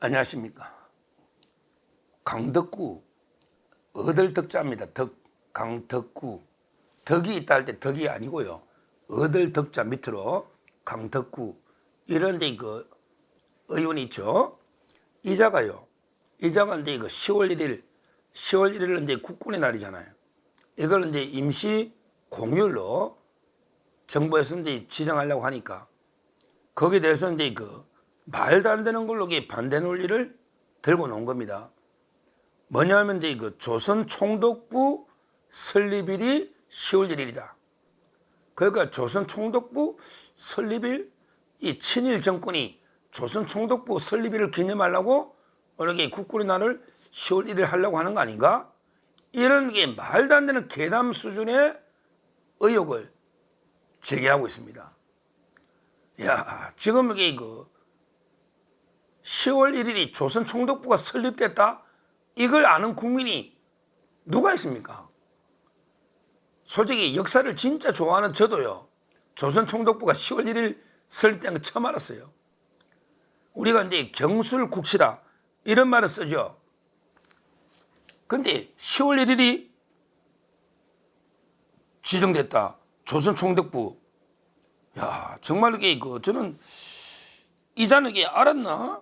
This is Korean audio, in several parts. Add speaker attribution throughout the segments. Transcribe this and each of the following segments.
Speaker 1: 안녕하십니까. 강덕구 얻을 덕자입니다. 강덕구. 덕이 있다 할 때 덕이 아니고요. 얻을 덕자 밑으로 강덕구. 이런데 그 의원이 있죠. 이자가요. 이자가 이제 10월 1일은 이제 국군의 날이잖아요. 이걸 이제 임시 공휴일로 정부에서 이제 지정하려고 하니까 거기에 대해서 이제 말도 안 되는 걸로 반대 논리를 들고 놓은 겁니다. 뭐냐면 이제 조선 총독부 설립일이 10월 1일이다. 그러니까 조선 총독부 설립일, 이 친일 정권이 조선 총독부 설립일을 기념하려고 이렇게 국군의 날을 10월 1일 하려고 하는 거 아닌가? 이런 게 말도 안 되는 괴담 수준의 의혹을 제기하고 있습니다. 야, 지금 이게 10월 1일이 조선 총독부가 설립됐다? 이걸 아는 국민이 누가 있습니까? 솔직히 역사를 진짜 좋아하는 저도요. 조선 총독부가 10월 1일 설립된 거 처음 알았어요. 우리가 이제 경술국시다 이런 말을 쓰죠. 근데 10월 1일이 지정됐다. 조선 총독부. 야, 정말 이게 저는 이자는 이게 알았나?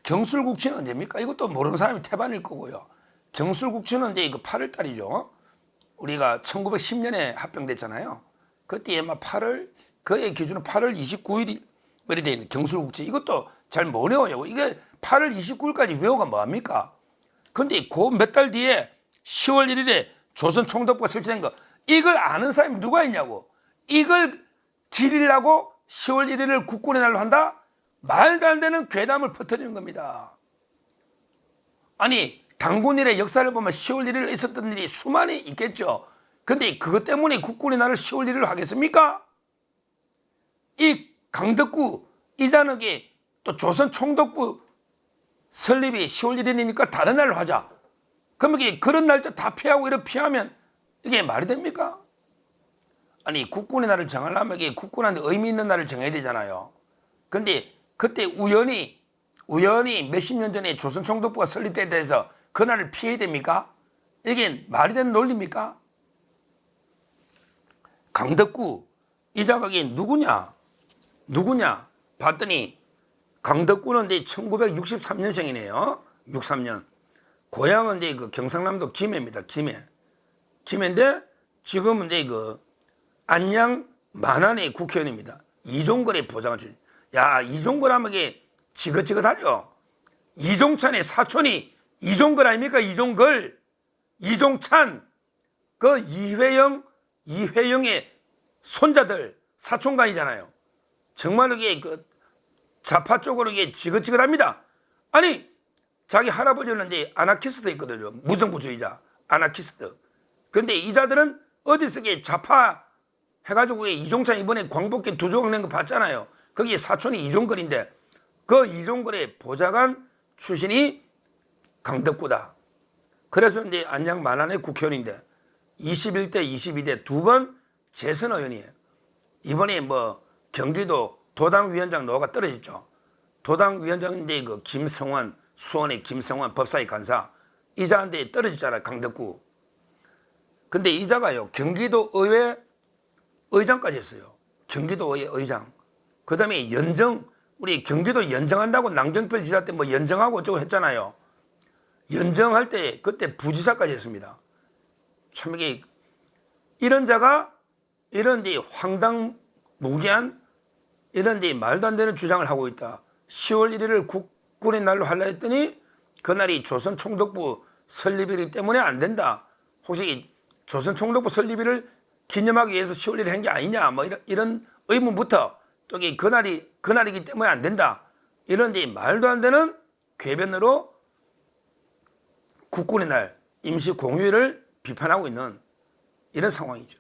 Speaker 1: 경술국치는 언제입니까? 이것도 모르는 사람이 태반일 거고요. 경술국치는 이제 8월 달이죠. 우리가 1910년에 합병됐잖아요. 그때 아마 그의 기준은 8월 29일이 돼 있는 경술국치. 이것도 잘 못 외워요. 이게 8월 29일까지 외워가 뭐합니까? 근데 그 몇 달 뒤에 10월 1일에 조선 총독부가 설치된 거, 이걸 아는 사람이 누가 있냐고. 이걸 기리려고 10월 1일을 국군의 날로 한다? 말도 안 되는 괴담을 퍼뜨리는 겁니다. 아니, 당군일의 역사를 보면 10월 1일에 있었던 일이 수많이 있겠죠. 근데 그것 때문에 국군의 날을 10월 1일로 하겠습니까? 이 강덕구 이자늑이 또 조선 총독부 설립이 10월 1일이니까 다른 날로 하자. 그러면 이게 그런 날짜 다 피하고 이렇게 피하면 이게 말이 됩니까? 아니, 국군의 날을 정하려면 이게 국군한테 의미 있는 날을 정해야 되잖아요. 근데 그때 우연히 몇십 년 전에 조선 총독부가 설립된 데서 그 날을 피해야 됩니까? 이게 말이 되는 논리입니까? 강덕구 이자가 누구냐 봤더니 강덕구는 이제 1963년생이네요. 63년. 고향은 이제 경상남도 김해입니다. 김해인데 지금은 이제 안양 만안의 국회의원입니다. 이종걸의 보좌관 출신. 야, 이종걸 하면 이게 지긋지긋하죠. 이종찬의 사촌이 이종걸 아닙니까? 이종찬, 그 이회영의 손자들 사촌간이잖아요. 정말 이게 좌파 쪽으로 이게 지긋지긋합니다. 아니, 자기 할아버지는 이제 아나키스트 있거든요. 무정부주의자, 아나키스트. 근데 이자들은 어디서 이게 좌파 해가지고 이종찬 이번에 광복기 2조각 낸 거 봤잖아요. 거기에 사촌이 이종걸인데 그 이종걸의 보좌관 출신이 강덕구다. 그래서 이제 안양 만안의 국회의원인데 21대, 22대 두 번 재선 의원이에요. 이번에 경기도 도당위원장 노가 떨어졌죠. 도당위원장인데 김성환, 수원의 김성환 법사위 간사 이자한테 떨어졌잖아요. 강덕구. 근데 이자가요 경기도 의회 의장까지 했어요. 경기도 의회 의장. 그 다음에 우리 경기도 연정한다고 낭정필 지사 때 연정하고 어쩌고 했잖아요. 연정할 때 그때 부지사까지 했습니다. 참 이게 이런 자가 이런 황당무계한 이런 말도 안 되는 주장을 하고 있다. 10월 1일을 국군의 날로 하려 했더니 그날이 조선 총독부 설립일이기 때문에 안 된다. 혹시 조선 총독부 설립일을 기념하기 위해서 10월 1일 한 게 아니냐 이런 의문부터 또 그날이기 때문에 안 된다. 이런 말도 안 되는 궤변으로 국군의 날 임시 공휴일을 비판하고 있는 이런 상황이죠.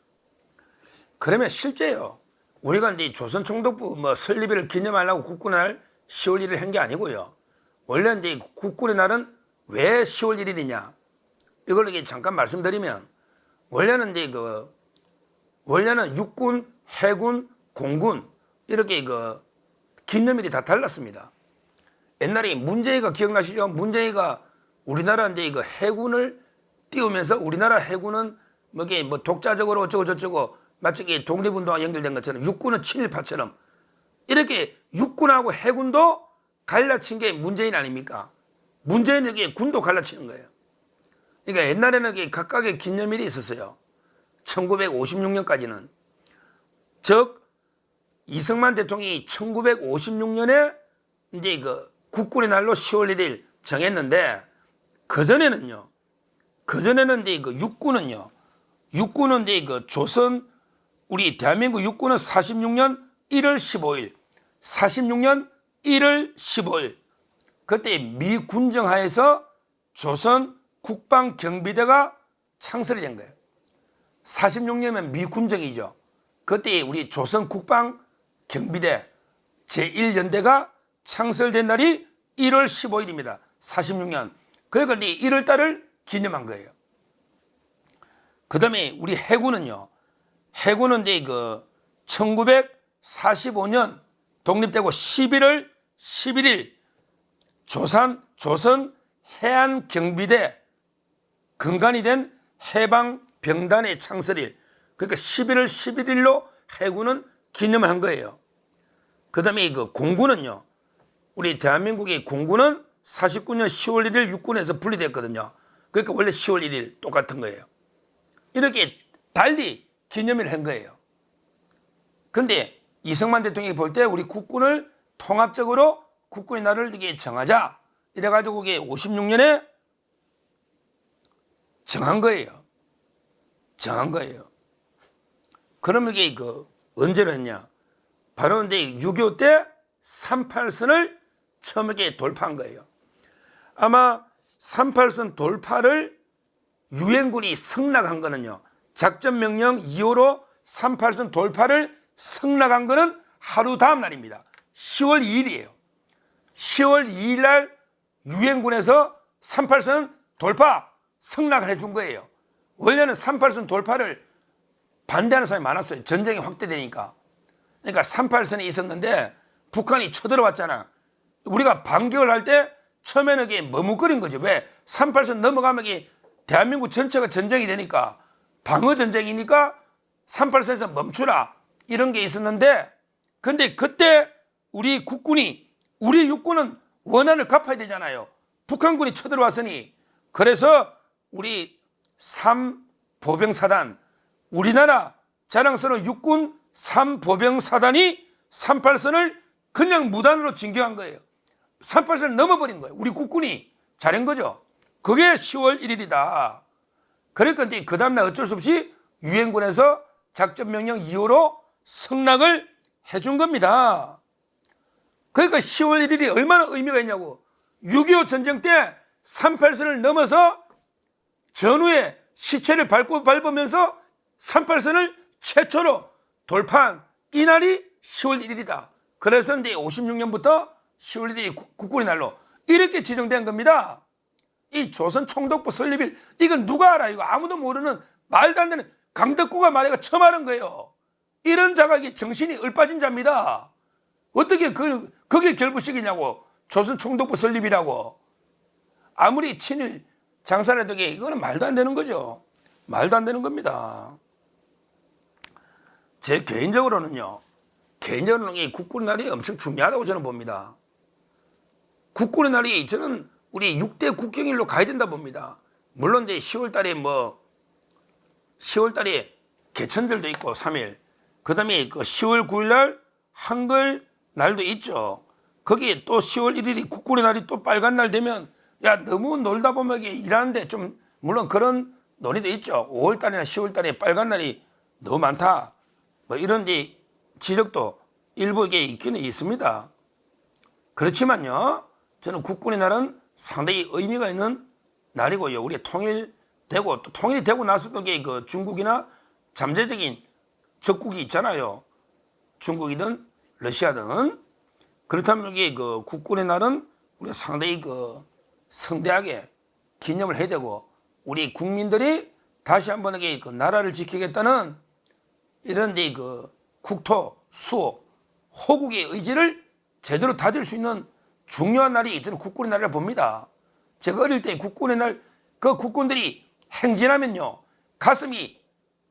Speaker 1: 그러면 실제요. 우리가 이제 조선 총독부 설립일을 기념하려고 국군의 날 10월 1일 한 게 아니고요. 원래 이제 국군의 날은 왜 10월 1일이냐? 이걸 이게 잠깐 말씀드리면 원래는 이제 원래는 육군, 해군, 공군 이렇게 기념일이 다 달랐습니다. 옛날에 문재희가 기억나시죠? 문재희가 우리나라 이제 이거 해군을 띄우면서 우리나라 해군은 뭐 독자적으로 어쩌고 저쩌고 마치 이게 독립운동과 연결된 것처럼 육군은 친일파처럼 이렇게 육군하고 해군도 갈라친 게 문재인 아닙니까? 문재인은 여기 군도 갈라치는 거예요. 그러니까 옛날에는 이게 각각의 기념일이 있었어요. 1956년까지는. 즉 이승만 대통령이 1956년에 이제 그 국군의 날로 10월 1일 정했는데 그전에는요. 그전에는 이제 그 육군은 이제 그 조선 우리 대한민국 육군은 46년 1월 15일 46년 1월 15일 그때 미 군정하에서 조선 국방경비대가 창설이 된 거예요. 46년이면 미 군정이죠. 그때 우리 조선 국방경비대 제1연대가 창설된 날이 1월 15일입니다. 46년. 그러니까 이제 1월 달을 기념한 거예요. 그 다음에 우리 해군은요. 해군은 이제 그 1945년 독립되고 11월 11일 조선 해안경비대 근간이 된 해방병단의 창설일. 그러니까 11월 11일로 해군은 기념을 한 거예요. 그 다음에 그 공군은요. 우리 대한민국의 공군은 49년 10월 1일 육군에서 분리됐거든요. 그러니까 원래 10월 1일 똑같은 거예요. 이렇게 달리 기념일 한 거예요. 그런데 이승만 대통령이 볼 때 우리 국군을 통합적으로 국군의 날을 이게 정하자. 이래가지고 이게 56년에 정한 거예요. 정한 거예요. 그러면 이게 그 언제로 했냐? 바로 이제 6.25 때 38선을 처음 이렇게 돌파한 거예요. 아마 38선 돌파를 유엔군이 승낙한 거는요. 작전명령 2호로 38선 돌파를 승낙한 거는 하루 다음 날입니다. 10월 2일이에요. 10월 2일 날 유엔군에서 38선 돌파 승낙을 해준 거예요. 원래는 38선 돌파를 반대하는 사람이 많았어요. 전쟁이 확대되니까. 그러니까 38선이 있었는데 북한이 쳐들어왔잖아. 우리가 반격을 할 때 처음에는 이게 머뭇거린 거죠. 왜? 38선 넘어가면 이게 대한민국 전체가 전쟁이 되니까 방어 전쟁이니까 38선에서 멈추라 이런 게 있었는데 근데 그때 우리 육군은 원한을 갚아야 되잖아요. 북한군이 쳐들어왔으니 그래서 우리 3보병사단 우리나라 자랑스러운 육군 3보병사단이 38선을 그냥 무단으로 진격한 거예요. 38선을 넘어버린 거예요. 우리 국군이 잘한 거죠. 그게 10월 1일이다. 그러니까 이제 그 다음날 어쩔 수 없이 유엔군에서 작전명령 2호로 승낙을 해준 겁니다. 그러니까 10월 1일이 얼마나 의미가 있냐고. 6.25 전쟁 때 38선을 넘어서 전후에 시체를 밟으면서 38선을 최초로 돌파한 이날이 10월 1일이다. 그래서 이제 56년부터 10월 1일이 국군의 날로 이렇게 지정된 겁니다. 이 조선 총독부 설립일 이건 누가 알아? 이거 아무도 모르는 말도 안 되는 강덕구가 말해가 처음 하는 거예요. 이런 자가 이게 정신이 얼빠진 자입니다. 어떻게 그게 결부식이냐고. 조선 총독부 설립이라고. 아무리 친일 장사라도 이거는 말도 안 되는 거죠. 말도 안 되는 겁니다. 제 개인적으로는요. 이 국군의 날이 엄청 중요하다고 저는 봅니다. 국군의 날이 저는 우리 6대 국경일로 가야 된다 봅니다. 물론 이제 10월 달에 개천절도 있고 3일. 그다음에 그 10월 9일 날 한글 날도 있죠. 거기에 또 10월 1일이 국군의 날이 또 빨간 날 되면 야 너무 놀다 보면 이게 일하는데 좀 물론 그런 논의도 있죠. 5월 달이나 10월 달에 빨간 날이 너무 많다. 뭐 이런 이제 지적도 일부 이게 있기는 있습니다. 그렇지만요. 저는 국군의 날은 상당히 의미가 있는 날이고요. 우리 통일되고 또 통일이 되고 나서도 그 중국이나 잠재적인 적국이 있잖아요. 중국이든 러시아든. 그렇다면 이게 그 국군의 날은 우리가 상당히 그 성대하게 기념을 해야 되고 우리 국민들이 다시 한번 이게 그 나라를 지키겠다는 이런 이제 그 국토, 수호, 호국의 의지를 제대로 다질 수 있는 중요한 날이 저는 국군의 날이라 봅니다. 제가 어릴 때 국군의 날, 그 국군들이 행진하면요 가슴이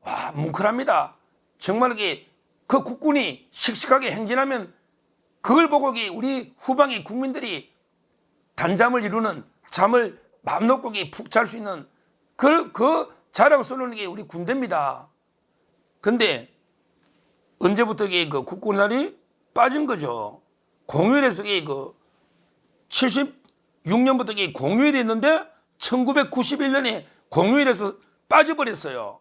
Speaker 1: 와 뭉클합니다. 정말 이게 그 국군이 씩씩하게 행진하면 그걸 보고 우리 후방의 국민들이 단잠을 이루는, 잠을 마음 놓고 푹 잘 수 있는 그 자랑스러운 게 우리 군대입니다. 근데 언제부터 그 국군 날이 빠진 거죠. 공휴일에서 그 76년부터 공휴일이 있는데 1991년에 공휴일에서 빠져버렸어요.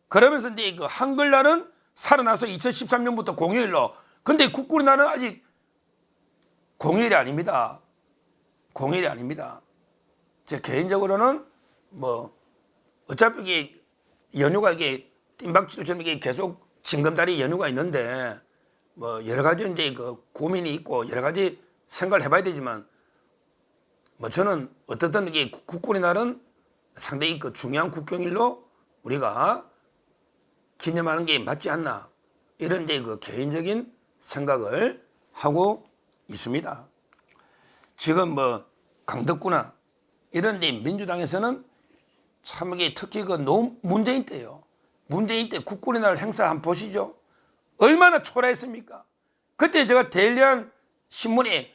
Speaker 1: 그러면서 이제 그 한글날은 살아나서 2013년부터 공휴일로. 근데 국군의 날은 아직 공휴일이 아닙니다. 공휴일이 아닙니다. 제 개인적으로는 뭐 어차피 이게 연휴가 뜀박질처럼 계속 징검다리 연휴가 있는데 뭐 여러 가지 이제 그 고민이 있고 여러 가지 생각을 해봐야 되지만 뭐 저는 어떻든 이게 국군의 날은 상당히 그 중요한 국경일로 우리가 기념하는 게 맞지 않나, 이런 이제 그 개인적인 생각을 하고 있습니다. 지금 뭐 강덕구나 이런 데 민주당에서는 참 이게 특히 그 문재인 때요. 문재인 때 국군의 날 행사 한번 보시죠. 얼마나 초라했습니까? 그때 제가 데일리한 신문에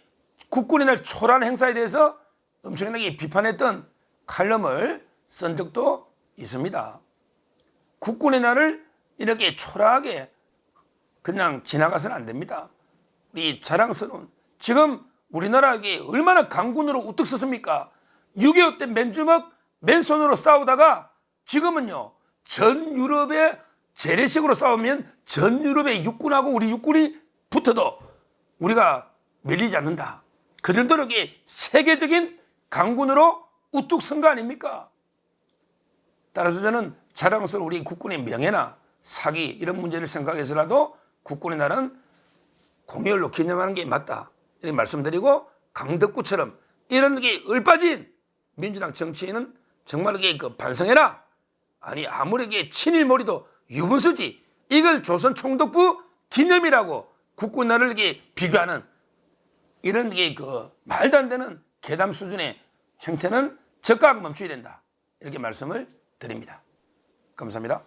Speaker 1: 국군의 날 초라한 행사에 대해서 엄청나게 비판했던 칼럼을 쓴 적도 있습니다. 국군의 날을 이렇게 초라하게 그냥 지나가서는 안 됩니다. 우리 자랑스러운, 지금 우리나라에 얼마나 강군으로 우뚝 섰습니까? 6.25 때 맨주먹 맨손으로 싸우다가 지금은요 전 유럽의 재래식으로 싸우면 전 유럽의 육군하고 우리 육군이 붙어도 우리가 밀리지 않는다. 그 정도로 이게 세계적인 강군으로 우뚝 선 거 아닙니까? 따라서 저는 자랑스러운 우리 국군의 명예나 사기 이런 문제를 생각해서라도 국군의 날은 공휴일로 기념하는 게 맞다, 이렇게 말씀드리고, 강덕구처럼 이런 게 얼빠진 민주당 정치인은 정말 이게 그 반성해라. 아니 아무리 이게 친일몰이도 유분수지, 이걸 조선 총독부 기념이라고 국군 날을 이게 비교하는 이런 게 그 말도 안 되는 괴담 수준의 행태는 즉각 멈춰야 된다, 이렇게 말씀을 드립니다. 감사합니다.